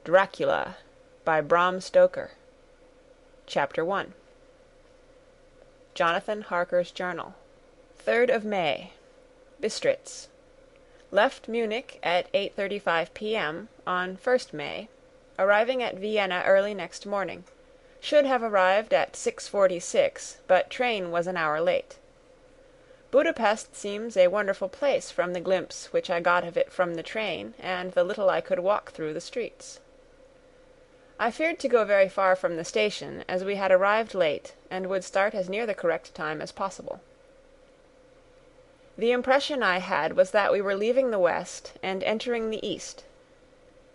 Dracula by Bram Stoker. Chapter 1. Jonathan Harker's Journal. 3rd of May. Bistritz. Left Munich at 8:35 p.m. on 1st May, arriving at Vienna early next morning. Should have arrived at 6:46, but train was an hour late. Budapest seems a wonderful place from the glimpse which I got of it from the train and the little I could walk through the streets. I feared to go very far from the station, as we had arrived late and would start as near the correct time as possible. The impression I had was that we were leaving the west and entering the east.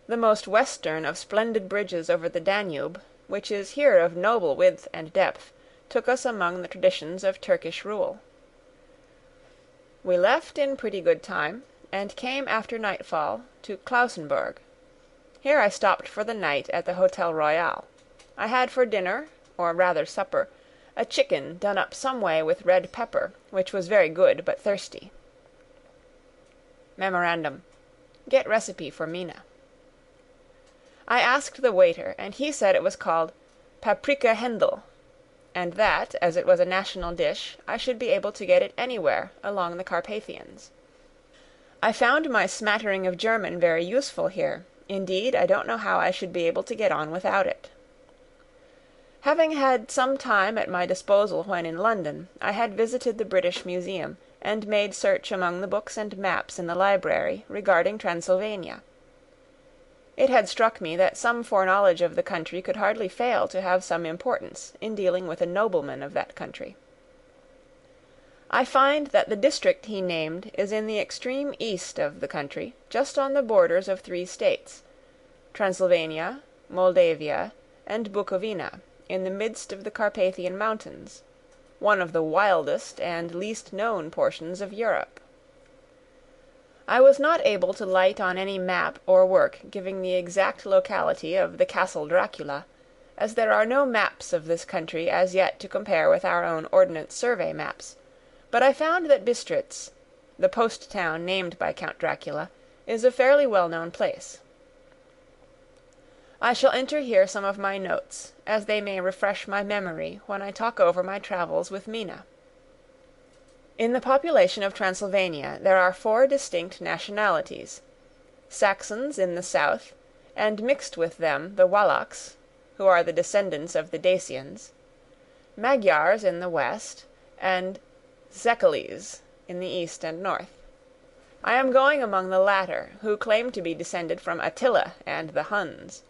The most western of splendid bridges over the Danube, which is here of noble width and depth, took us among the traditions of Turkish rule. We left in pretty good time, and came after nightfall to Klausenburg. Here I stopped for the night at the Hotel Royal. I had for dinner, or rather supper, a chicken done up some way with red pepper, which was very good but thirsty. Memorandum: get recipe for Mina. I asked the waiter, and he said it was called paprika Händel, and that, as it was a national dish, I should be able to get it anywhere along the Carpathians. I found my smattering of German very useful here. Indeed, I don't know how I should be able to get on without it. Having had some time at my disposal when in London, I had visited the British Museum, and made search among the books and maps in the library regarding Transylvania. It had struck me that some foreknowledge of the country could hardly fail to have some importance in dealing with a nobleman of that country. I find that the district he named is in the extreme east of the country, just on the borders of 3 states, Transylvania, Moldavia, and Bukovina, in the midst of the Carpathian Mountains, one of the wildest and least known portions of Europe. I was not able to light on any map or work giving the exact locality of the Castle Dracula, as there are no maps of this country as yet to compare with our own Ordnance Survey maps, but I found that Bistritz, the post town named by Count Dracula, is a fairly well-known place. I shall enter here some of my notes, as they may refresh my memory when I talk over my travels with Mina. In the population of Transylvania there are 4 distinct nationalities: Saxons in the south, and mixed with them the Wallachs, who are the descendants of the Dacians, Magyars in the west, and Zekeles in the east and north. I am going among the latter, who claim to be descended from Attila and the Huns.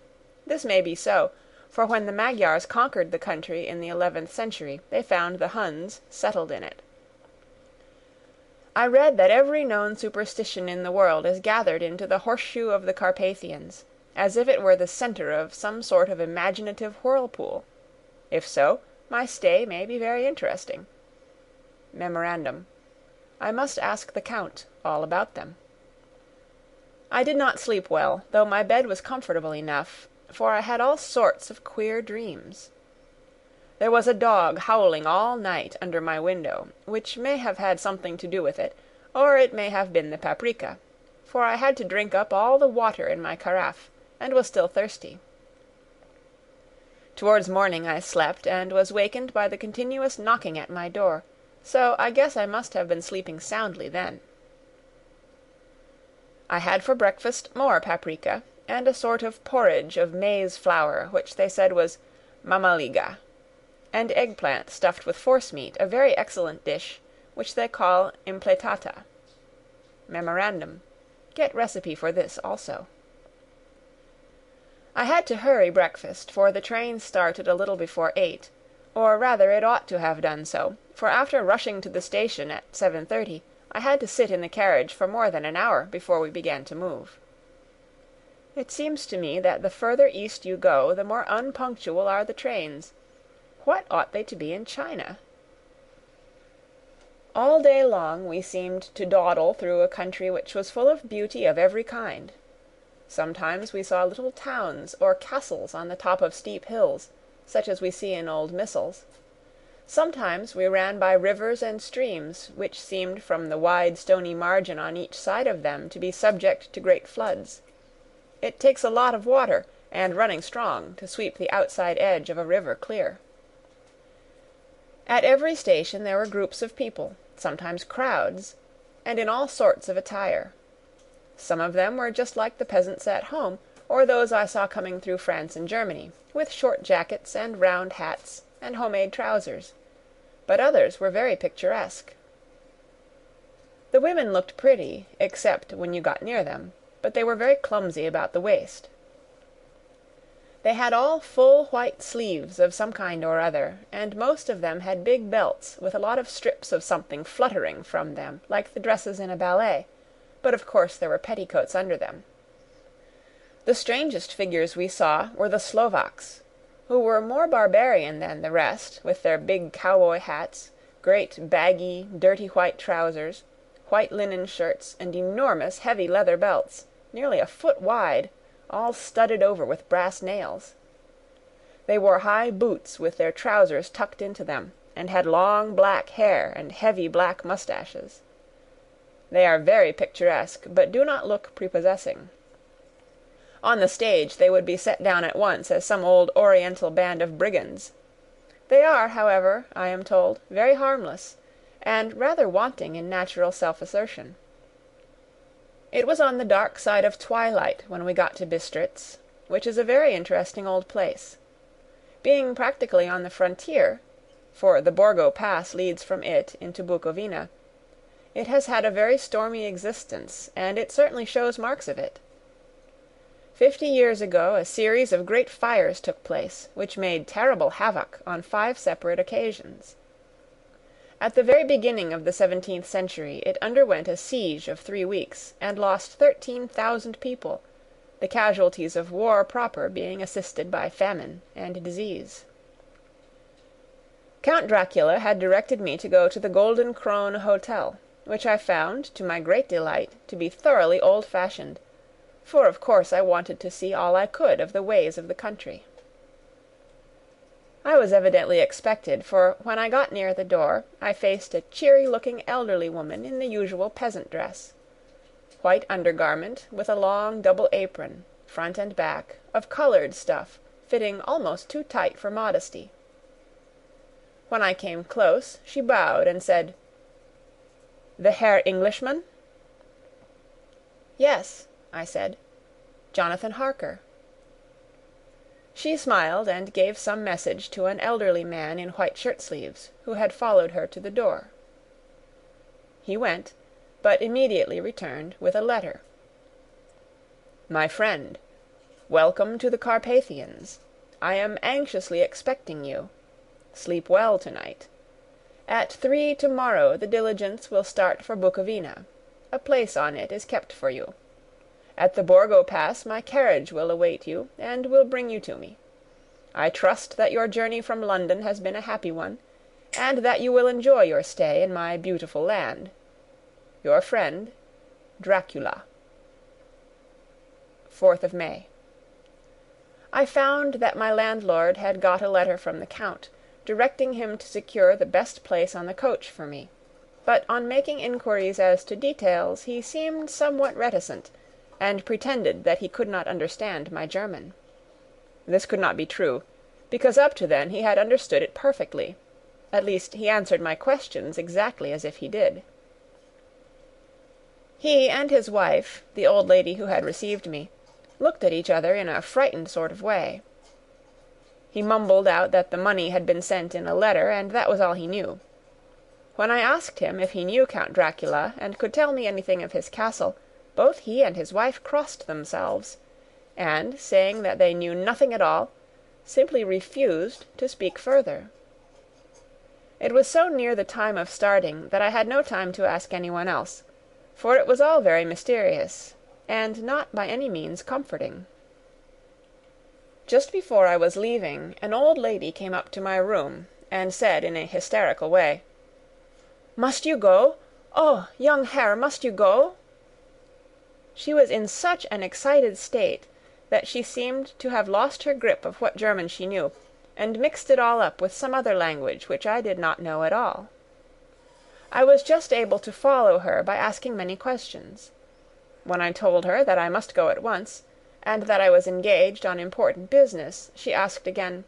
This may be so, for when the Magyars conquered the country in the 11th century, they found the Huns settled in it. I read that every known superstition in the world is gathered into the horseshoe of the Carpathians, as if it were the centre of some sort of imaginative whirlpool. If so, my stay may be very interesting. Memorandum: I must ask the Count all about them. I did not sleep well, though my bed was comfortable enough, for I had all sorts of queer dreams. There was a dog howling all night under my window, which may have had something to do with it, or it may have been the paprika, for I had to drink up all the water in my carafe, and was still thirsty. Towards morning I slept, and was wakened by the continuous knocking at my door, so I guess I must have been sleeping soundly then. I had for breakfast more paprika, and a sort of porridge of maize flour, which they said was mamaliga, and eggplant stuffed with forcemeat, a very excellent dish, which they call impletata. Memorandum: get recipe for this also. I had to hurry breakfast, for the train started a little before 8, or rather it ought to have done so, for after rushing to the station at 7:30, I had to sit in the carriage for more than an hour before we began to move. It seems to me that the further east you go, the more unpunctual are the trains. What ought they to be in China? All day long we seemed to dawdle through a country which was full of beauty of every kind. Sometimes we saw little towns or castles on the top of steep hills, such as we see in old missals. Sometimes we ran by rivers and streams, which seemed from the wide stony margin on each side of them to be subject to great floods. It takes a lot of water, and running strong to sweep the outside edge of a river clear. At every station there were groups of people, sometimes crowds, and in all sorts of attire. Some of them were just like the peasants at home, or those I saw coming through France and Germany, with short jackets and round hats and homemade trousers, but others were very picturesque. The women looked pretty, except when you got near them, but they were very clumsy about the waist. They had all full white sleeves of some kind or other, and most of them had big belts with a lot of strips of something fluttering from them, like the dresses in a ballet, but of course there were petticoats under them. The strangest figures we saw were the Slovaks, who were more barbarian than the rest, with their big cowboy hats, great baggy, dirty white trousers, white linen shirts, and enormous heavy leather belts, nearly a foot wide, all studded over with brass nails. They wore high boots with their trousers tucked into them, and had long black hair and heavy black moustaches. They are very picturesque, but do not look prepossessing. On the stage they would be set down at once as some old Oriental band of brigands. They are, however, I am told, very harmless, and rather wanting in natural self-assertion. It was on the dark side of twilight when we got to Bistritz, which is a very interesting old place. Being practically on the frontier, for the Borgo Pass leads from it into Bukovina, it has had a very stormy existence, and it certainly shows marks of it. 50 years ago a series of great fires took place, which made terrible havoc on 5 separate occasions. At the very beginning of the 17th century it underwent a siege of 3 weeks, and lost 13,000 people, the casualties of war proper being assisted by famine and disease. Count Dracula had directed me to go to the Golden Krone Hotel, which I found, to my great delight, to be thoroughly old-fashioned, for of course I wanted to see all I could of the ways of the country. I was evidently expected, for when I got near the door I faced a cheery-looking elderly woman in the usual peasant dress. White undergarment, with a long double apron, front and back, of coloured stuff, fitting almost too tight for modesty. When I came close, she bowed and said, "The Herr Englishman?" "Yes," I said, "Jonathan Harker." She smiled and gave some message to an elderly man in white shirt-sleeves, who had followed her to the door. He went, but immediately returned with a letter. "My friend, welcome to the Carpathians. I am anxiously expecting you. Sleep well tonight. At 3 tomorrow the diligence will start for Bukovina. A place on it is kept for you. At the Borgo Pass my carriage will await you, and will bring you to me. I trust that your journey from London has been a happy one, and that you will enjoy your stay in my beautiful land. Your friend, Dracula. 4th of May. I found that my landlord had got a letter from the Count, directing him to secure the best place on the coach for me, but on making inquiries as to details he seemed somewhat reticent, and pretended that he could not understand my German. This could not be true, because up to then he had understood it perfectly. At least he answered my questions exactly as if he did. He and his wife, the old lady who had received me, looked at each other in a frightened sort of way. He mumbled out that the money had been sent in a letter, and that was all he knew. When I asked him if he knew Count Dracula and could tell me anything of his castle, both he and his wife crossed themselves, and, saying that they knew nothing at all, simply refused to speak further. It was so near the time of starting that I had no time to ask anyone else, for it was all very mysterious, and not by any means comforting. Just before I was leaving, an old lady came up to my room, and said in a hysterical way, "Must you go? Oh, young Herr, must you go?" She was in such an excited state that she seemed to have lost her grip of what German she knew, and mixed it all up with some other language which I did not know at all. I was just able to follow her by asking many questions. When I told her that I must go at once, and that I was engaged on important business, she asked again,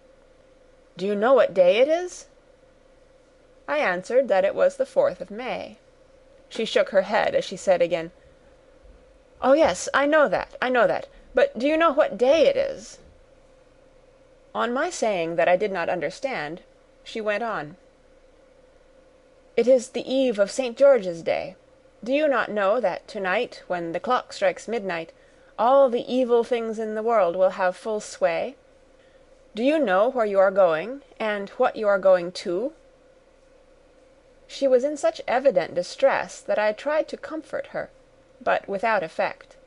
"Do you know what day it is?" I answered that it was the 4th of May. She shook her head as she said again, "Oh, yes, I know that. But do you know what day it is?" On my saying that I did not understand, she went on, "It is the eve of St. George's Day. Do you not know that tonight, when the clock strikes midnight, all the evil things in the world will have full sway? Do you know where you are going, and what you are going to?" She was in such evident distress that I tried to comfort her, but without effect.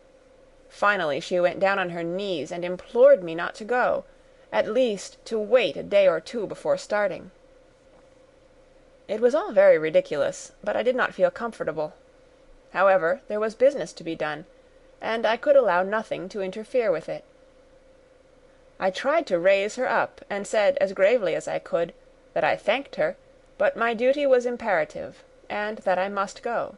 Finally she went down on her knees and implored me not to go, at least to wait a day or two before starting. It was all very ridiculous, but I did not feel comfortable. However, there was business to be done, and I could allow nothing to interfere with it. I tried to raise her up, and said as gravely as I could that I thanked her, but my duty was imperative, and that I must go.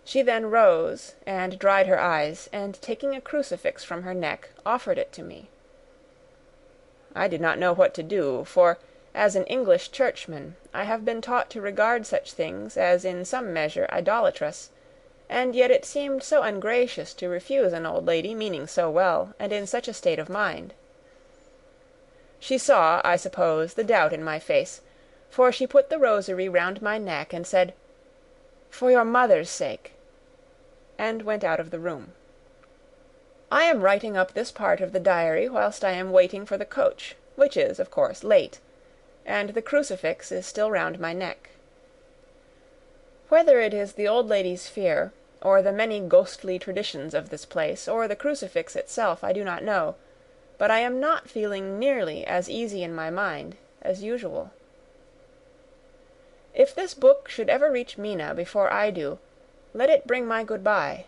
She then rose and dried her eyes, and taking a crucifix from her neck, offered it to me. I did not know what to do, for, as an English churchman, I have been taught to regard such things as in some measure idolatrous, and yet it seemed so ungracious to refuse an old lady meaning so well, and in such a state of mind. She saw, I suppose, the doubt in my face, for she put the rosary round my neck and said, "For your mother's sake," and went out of the room. I am writing up this part of the diary whilst I am waiting for the coach, which is, of course, late, and the crucifix is still round my neck. Whether it is the old lady's fear, or the many ghostly traditions of this place, or the crucifix itself, I do not know, but I am not feeling nearly as easy in my mind as usual. If this book should ever reach Mina before I do, let it bring my good-bye.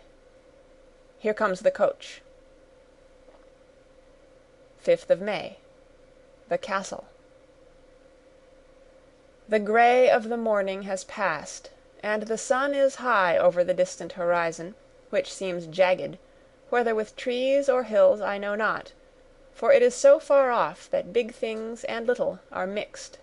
Here comes the coach. 5th of May. The Castle. The grey of the morning has passed, and the sun is high over the distant horizon, which seems jagged, whether with trees or hills I know not, for it is so far off that big things and little are mixed.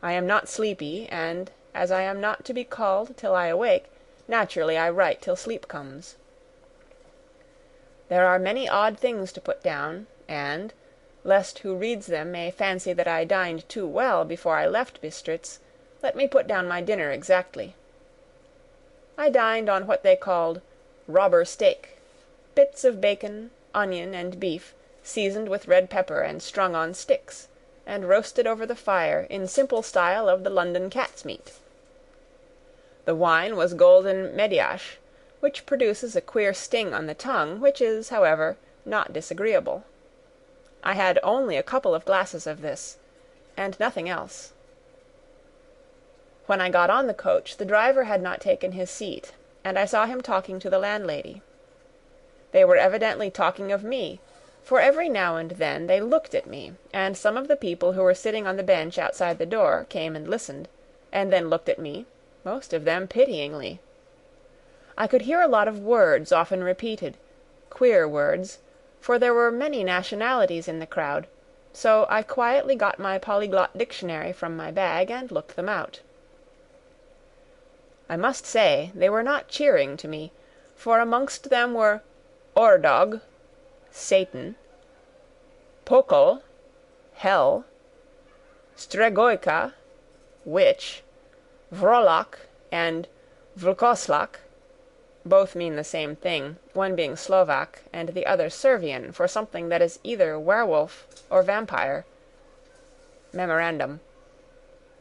I am not sleepy, and, as I am not to be called till I awake, naturally I write till sleep comes. There are many odd things to put down, and, lest who reads them may fancy that I dined too well before I left Bistritz, let me put down my dinner exactly. I dined on what they called robber steak, bits of bacon, onion, and beef, seasoned with red pepper and strung on sticks, and roasted over the fire in simple style of the London cat's meat. The wine was golden Mediasch, which produces a queer sting on the tongue, which is, however, not disagreeable. I had only a couple of glasses of this, and nothing else. When I got on the coach, the driver had not taken his seat, and I saw him talking to the landlady. They were evidently talking of me, for every now and then they looked at me, and some of the people who were sitting on the bench outside the door came and listened, and then looked at me, most of them pityingly. I could hear a lot of words often repeated, queer words, for there were many nationalities in the crowd, so I quietly got my polyglot dictionary from my bag and looked them out. I must say they were not cheering to me, for amongst them were Ordog, Satan, Pokol, Hell, Stregoica, Witch, Vrolak, and Vlkoslak. Both mean the same thing, one being Slovak and the other Servian for something that is either werewolf or vampire. Memorandum: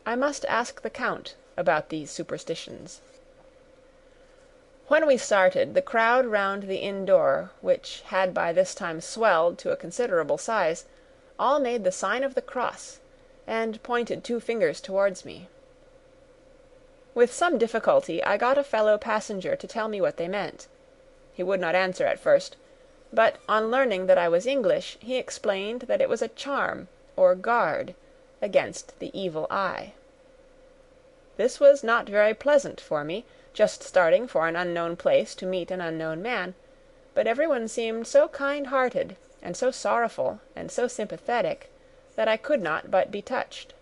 I must ask the Count about these superstitions. When we started, the crowd round the inn door, which had by this time swelled to a considerable size, all made the sign of the cross, and pointed 2 fingers towards me. With some difficulty I got a fellow passenger to tell me what they meant. He would not answer at first, but on learning that I was English, he explained that it was a charm, or guard, against the evil eye. This was not very pleasant for me, just starting for an unknown place to meet an unknown man, but everyone seemed so kind-hearted, and so sorrowful, and so sympathetic, that I could not but be touched.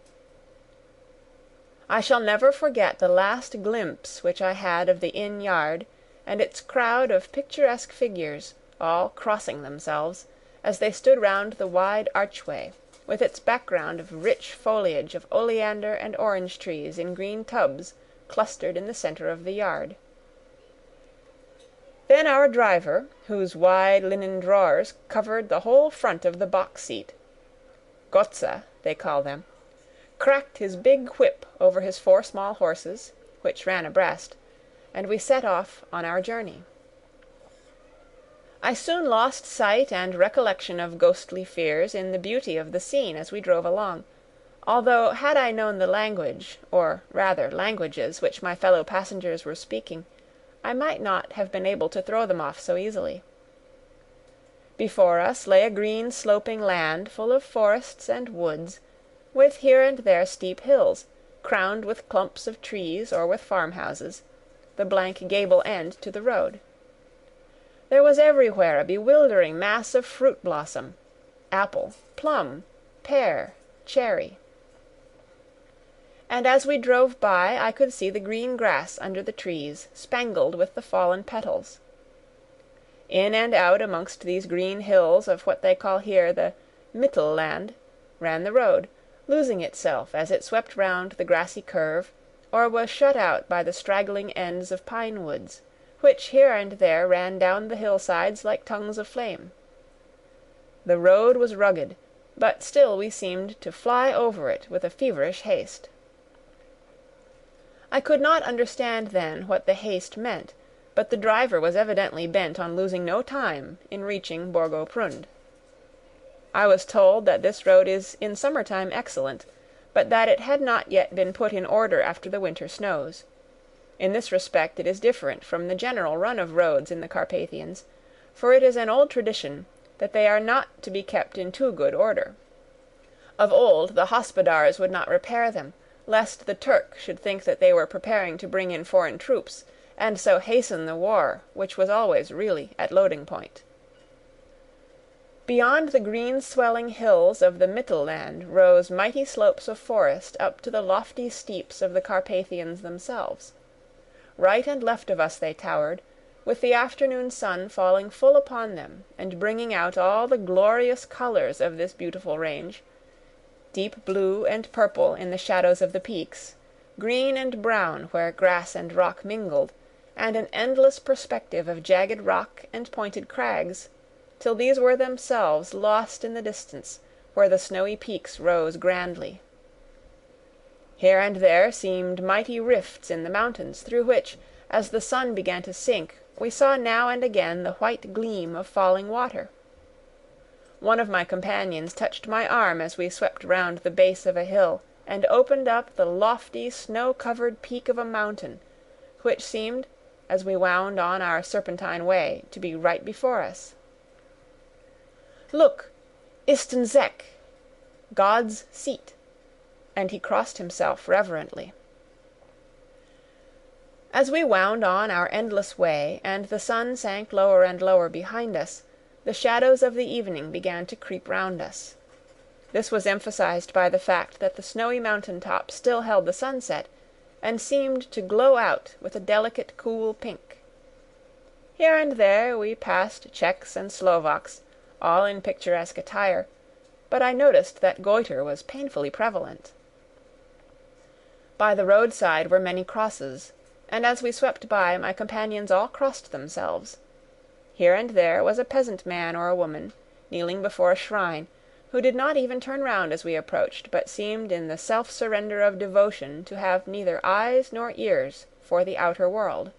I shall never forget the last glimpse which I had of the inn yard, and its crowd of picturesque figures, all crossing themselves, as they stood round the wide archway, with its background of rich foliage of oleander and orange trees in green tubs clustered in the centre of the yard. Then our driver, whose wide linen drawers covered the whole front of the box-seat, Gotza, they call them, cracked his big whip over his 4 small horses, which ran abreast, and we set off on our journey. I soon lost sight and recollection of ghostly fears in the beauty of the scene as we drove along, although had I known the language, or rather languages, which my fellow passengers were speaking, I might not have been able to throw them off so easily. Before us lay a green sloping land full of forests and woods, with here and there steep hills, crowned with clumps of trees or with farmhouses, the blank gable end to the road. There was everywhere a bewildering mass of fruit blossom, apple, plum, pear, cherry. And as we drove by I could see the green grass under the trees, spangled with the fallen petals. In and out amongst these green hills of what they call here the Mittelland ran the road, losing itself as it swept round the grassy curve, or was shut out by the straggling ends of pine woods, which here and there ran down the hillsides like tongues of flame. The road was rugged, but still we seemed to fly over it with a feverish haste. I could not understand then what the haste meant, but the driver was evidently bent on losing no time in reaching Borgo Prund. I was told that this road is in summer-time excellent, but that it had not yet been put in order after the winter snows. In this respect it is different from the general run of roads in the Carpathians, for it is an old tradition that they are not to be kept in too good order. Of old the hospodars would not repair them, lest the Turk should think that they were preparing to bring in foreign troops, and so hasten the war, which was always really at loading point. Beyond the green swelling hills of the Mittelland rose mighty slopes of forest up to the lofty steeps of the Carpathians themselves. Right and left of us they towered, with the afternoon sun falling full upon them and bringing out all the glorious colours of this beautiful range, deep blue and purple in the shadows of the peaks, green and brown where grass and rock mingled, and an endless perspective of jagged rock and pointed crags, till these were themselves lost in the distance, where the snowy peaks rose grandly. Here and there seemed mighty rifts in the mountains, through which, as the sun began to sink, we saw now and again the white gleam of falling water. One of my companions touched my arm as we swept round the base of a hill and opened up the lofty snow-covered peak of a mountain, which seemed, as we wound on our serpentine way, to be right before us. "Look, Istenzek, God's seat," and he crossed himself reverently. As we wound on our endless way, and the sun sank lower and lower behind us, the shadows of the evening began to creep round us. This was emphasized by the fact that the snowy mountain top still held the sunset, and seemed to glow out with a delicate cool pink. Here and there we passed Czechs and Slovaks, all in picturesque attire, but I noticed that goitre was painfully prevalent. By the roadside were many crosses, and as we swept by my companions all crossed themselves. Here and there was a peasant man or a woman, kneeling before a shrine, who did not even turn round as we approached, but seemed in the self-surrender of devotion to have neither eyes nor ears for the outer world.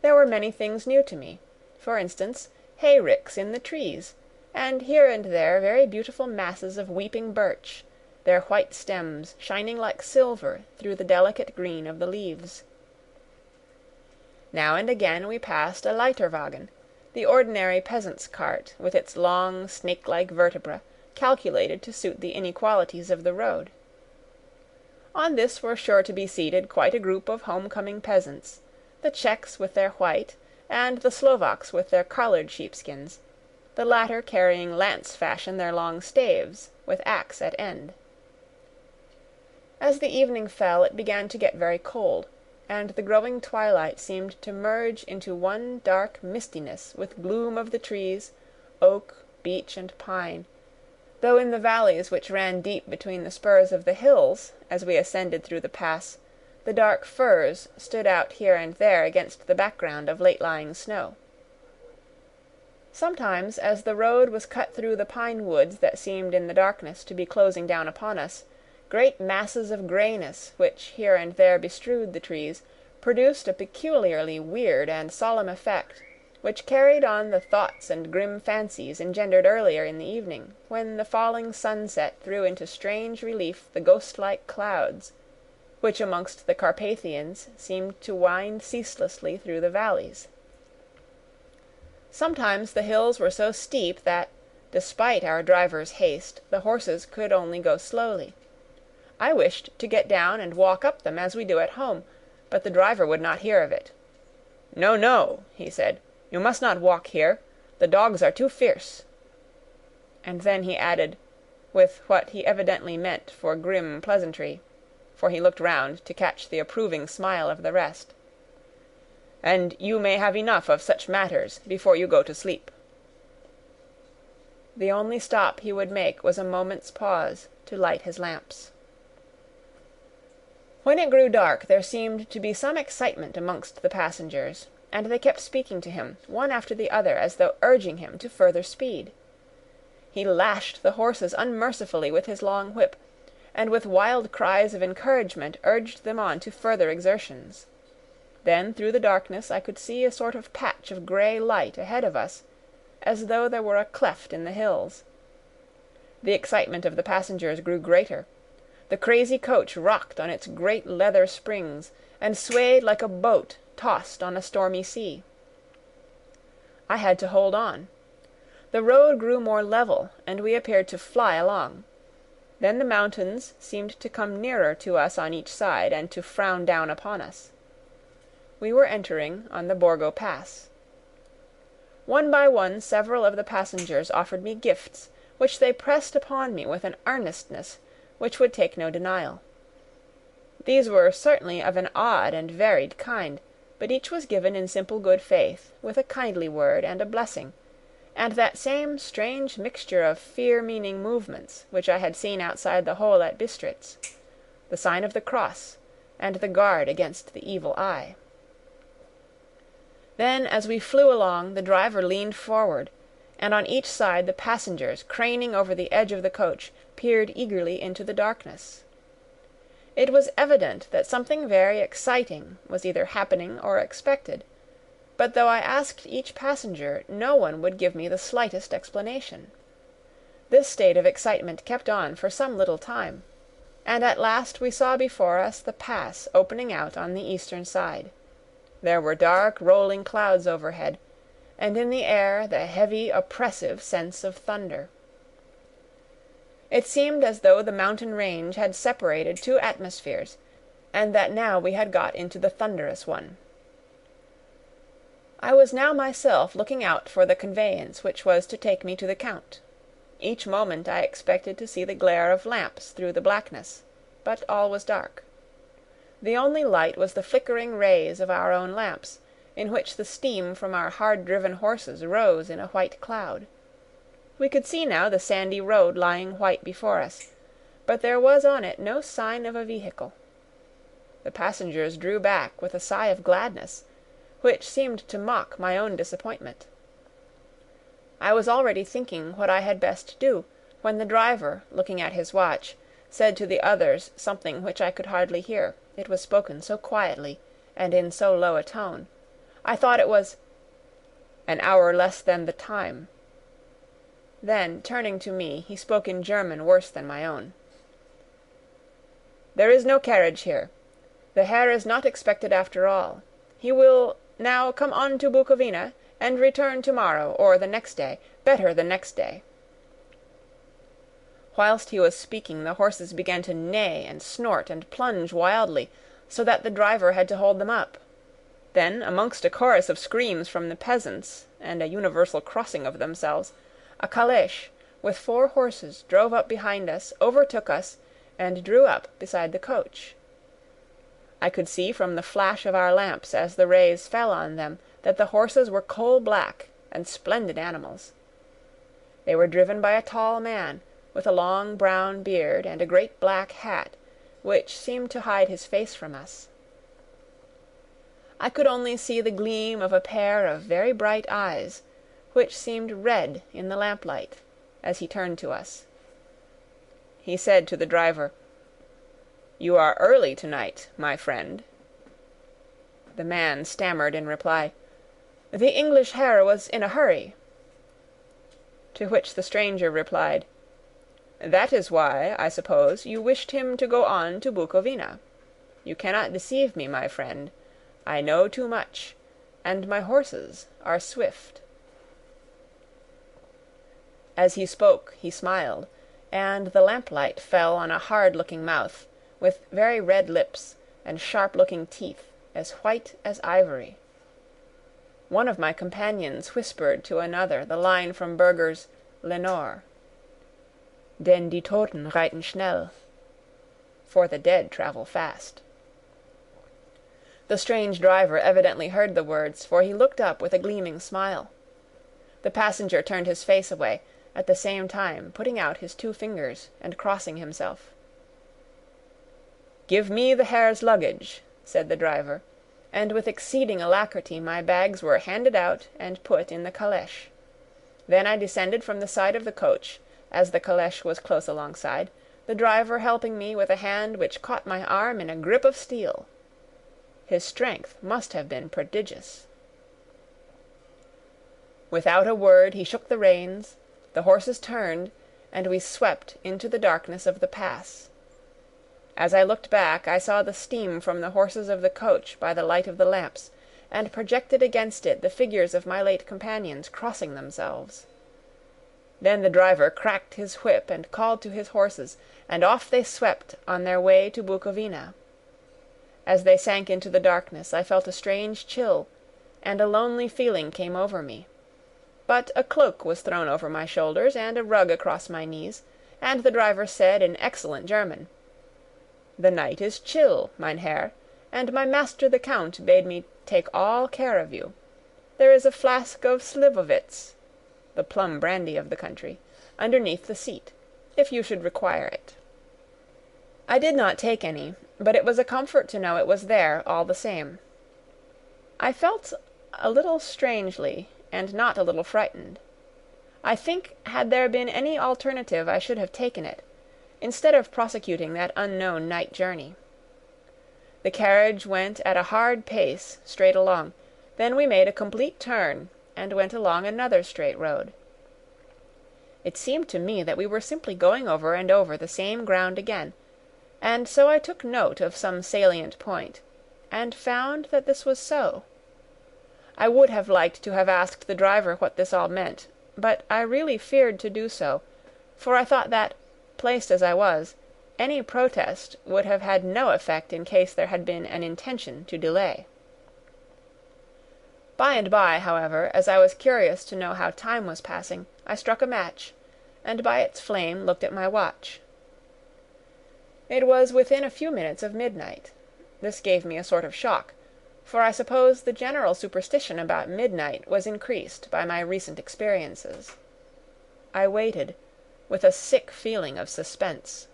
There were many things new to me. For instance, hay-ricks in the trees, and here and there very beautiful masses of weeping birch, their white stems shining like silver through the delicate green of the leaves. Now and again we passed a Leiterwagen, the ordinary peasant's cart with its long snake-like vertebra, calculated to suit the inequalities of the road. On this were sure to be seated quite a group of home-coming peasants, the Czechs with their white, and the Slovaks with their collared sheepskins, the latter carrying lance-fashion their long staves, with axe at end. As the evening fell it began to get very cold, and the growing twilight seemed to merge into one dark mistiness with gloom of the trees, oak, beech, and pine, though in the valleys which ran deep between the spurs of the hills, as we ascended through the pass, the dark firs stood out here and there against the background of late-lying snow. Sometimes, as the road was cut through the pine woods that seemed in the darkness to be closing down upon us, great masses of greyness which here and there bestrewed the trees produced a peculiarly weird and solemn effect, which carried on the thoughts and grim fancies engendered earlier in the evening, when the falling sunset threw into strange relief the ghost-like clouds, which amongst the Carpathians seemed to wind ceaselessly through the valleys. Sometimes the hills were so steep that, despite our driver's haste, the horses could only go slowly. I wished to get down and walk up them as we do at home, but the driver would not hear of it. "No, no," he said, "you must not walk here. The dogs are too fierce." And then he added, with what he evidently meant for grim pleasantry, for he looked round to catch the approving smile of the rest, "And you may have enough of such matters before you go to sleep." The only stop he would make was a moment's pause to light his lamps. When it grew dark there seemed to be some excitement amongst the passengers, and they kept speaking to him, one after the other, as though urging him to further speed. He lashed the horses unmercifully with his long whip, and with wild cries of encouragement urged them on to further exertions. Then through the darkness I could see a sort of patch of grey light ahead of us, as though there were a cleft in the hills. The excitement of the passengers grew greater. The crazy coach rocked on its great leather springs, and swayed like a boat tossed on a stormy sea. I had to hold on. The road grew more level, and we appeared to fly along. Then the mountains seemed to come nearer to us on each side, and to frown down upon us. We were entering on the Borgo Pass. One by one several of the passengers offered me gifts, which they pressed upon me with an earnestness which would take no denial. These were certainly of an odd and varied kind, but each was given in simple good faith, with a kindly word and a blessing, and that same strange mixture of fear-meaning movements which I had seen outside the hole at Bistritz, the sign of the cross, and the guard against the evil eye. Then, as we flew along, the driver leaned forward, and on each side the passengers, craning over the edge of the coach, peered eagerly into the darkness. It was evident that something very exciting was either happening or expected, but though I asked each passenger, no one would give me the slightest explanation. This state of excitement kept on for some little time, and at last we saw before us the pass opening out on the eastern side. There were dark rolling clouds overhead, and in the air the heavy, oppressive sense of thunder. It seemed as though the mountain range had separated two atmospheres, and that now we had got into the thunderous one. I was now myself looking out for the conveyance which was to take me to the Count. Each moment I expected to see the glare of lamps through the blackness, but all was dark. The only light was the flickering rays of our own lamps, in which the steam from our hard-driven horses rose in a white cloud. We could see now the sandy road lying white before us, but there was on it no sign of a vehicle. The passengers drew back with a sigh of gladness, which seemed to mock my own disappointment. I was already thinking what I had best do, when the driver, looking at his watch, said to the others something which I could hardly hear, it was spoken so quietly, and in so low a tone. I thought it was "an hour less than the time." Then, turning to me, he spoke in German worse than my own. "There is no carriage here. The Herr is not expected after all. He will now come on to Bukovina, and return to-morrow, or the next day, better the next day." Whilst he was speaking the horses began to neigh and snort and plunge wildly, so that the driver had to hold them up. Then, amongst a chorus of screams from the peasants, and a universal crossing of themselves, a calèche, with 4 horses, drove up behind us, overtook us, and drew up beside the coach. I could see from the flash of our lamps as the rays fell on them that the horses were coal-black and splendid animals. They were driven by a tall man, with a long brown beard and a great black hat, which seemed to hide his face from us. I could only see the gleam of a pair of very bright eyes, which seemed red in the lamplight, as he turned to us. He said to the driver, "You are early tonight, my friend." The man stammered in reply, "The English Herr was in a hurry." To which the stranger replied, "That is why, I suppose, you wished him to go on to Bukovina. You cannot deceive me, my friend. I know too much, and my horses are swift." As he spoke he smiled, and the lamplight fell on a hard-looking mouth, with very red lips and sharp-looking teeth, as white as ivory. One of my companions whispered to another the line from Burger's Lenore, "Denn die Toten reiten schnell," for the dead travel fast. The strange driver evidently heard the words, for he looked up with a gleaming smile. The passenger turned his face away, at the same time putting out his 2 fingers and crossing himself. "Give me the Herr's luggage," said the driver, and with exceeding alacrity my bags were handed out and put in the calèche. Then I descended from the side of the coach, as the calèche was close alongside, the driver helping me with a hand which caught my arm in a grip of steel. His strength must have been prodigious. Without a word he shook the reins, the horses turned, and we swept into the darkness of the pass. As I looked back I saw the steam from the horses of the coach by the light of the lamps, and projected against it the figures of my late companions crossing themselves. Then the driver cracked his whip and called to his horses, and off they swept on their way to Bukovina. As they sank into the darkness I felt a strange chill, and a lonely feeling came over me. But a cloak was thrown over my shoulders and a rug across my knees, and the driver said in excellent German, "The night is chill, mein Herr, and my master the Count bade me take all care of you. There is a flask of slivovitz," the plum brandy of the country, underneath the seat, if you should require it. I did not take any, but it was a comfort to know it was there all the same. I felt a little strangely, and not a little frightened. I think had there been any alternative I should have taken it, instead of prosecuting that unknown night journey. The carriage went at a hard pace straight along, then we made a complete turn, and went along another straight road. It seemed to me that we were simply going over and over the same ground again, and so I took note of some salient point, and found that this was so. I would have liked to have asked the driver what this all meant, but I really feared to do so, for I thought that, placed as I was, any protest would have had no effect in case there had been an intention to delay. By and by, however, as I was curious to know how time was passing, I struck a match, and by its flame looked at my watch. It was within a few minutes of midnight. This gave me a sort of shock, for I suppose the general superstition about midnight was increased by my recent experiences. I waited, with a sick feeling of suspense.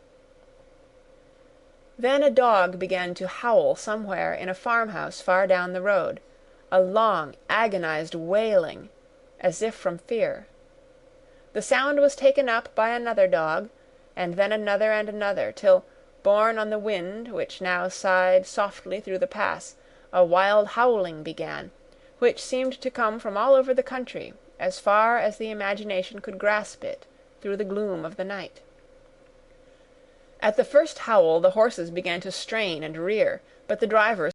Then a dog began to howl somewhere in a farmhouse far down the road, a long, agonized wailing, as if from fear. The sound was taken up by another dog, and then another and another, till, borne on the wind, which now sighed softly through the pass, a wild howling began, which seemed to come from all over the country, as far as the imagination could grasp it, through the gloom of the night. At the first howl the horses began to strain and rear, but the driver